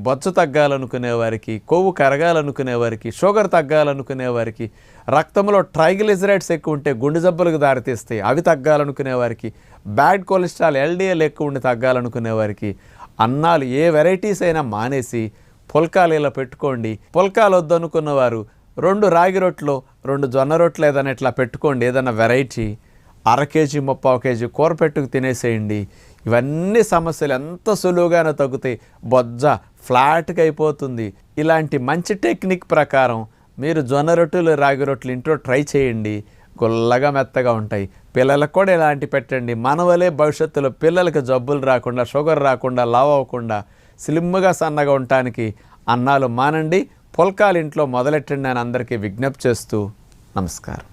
బొజ్జు తగ్గాలనుకునే వారికి, కొవ్వు కరగాలనుకునే వారికి, షుగర్ తగ్గాలనుకునే వారికి, రక్తంలో ట్రైగ్లిజరైడ్స్ ఎక్కువ ఉంటే గుండె జబ్బులకు దారితీస్తాయి, అవి తగ్గాలనుకునే వారికి, బ్యాడ్ కొలెస్ట్రాల్ ఎల్డిఎల్ ఎక్కువ ఉండి తగ్గాలనుకునే వారికి, అన్నాలు ఏ వెరైటీస్ అయినా మానేసి పుల్కాలు ఇలా పెట్టుకోండి. పుల్కాలు వద్దనుకున్న వారు 2 రాగి రొట్టెలు 2 జొన్న రొట్టెలు ఏదైనా ఇట్లా పెట్టుకోండి. ఏదైనా వెరైటీ 1/2 కేజీ 3/4 కేజీ కూర పెట్టుకు తినేసేయండి. ఇవన్నీ సమస్యలు ఎంత సులువుగానే తగ్గుతాయి. బొజ్జ ఫ్లాట్గా అయిపోతుంది. ఇలాంటి మంచి టెక్నిక్ ప్రకారం మీరు జొన్న రొట్టెలు రాగి రొట్టెలు ఇంట్లో ట్రై చేయండి. గుల్లగా మెత్తగా ఉంటాయి. పిల్లలకు కూడా ఇలాంటి పెట్టండి. మనవలే భవిష్యత్తులో పిల్లలకి జబ్బులు రాకుండా, షుగర్ రాకుండా, లావ్ అవ్వకుండా, స్లిమ్గా సన్నగా ఉండటానికి అన్నాలు మానండి. పుల్కాలు ఇంట్లో మొదలెట్టండి అని అందరికీ విజ్ఞప్తి చేస్తూ నమస్కారం.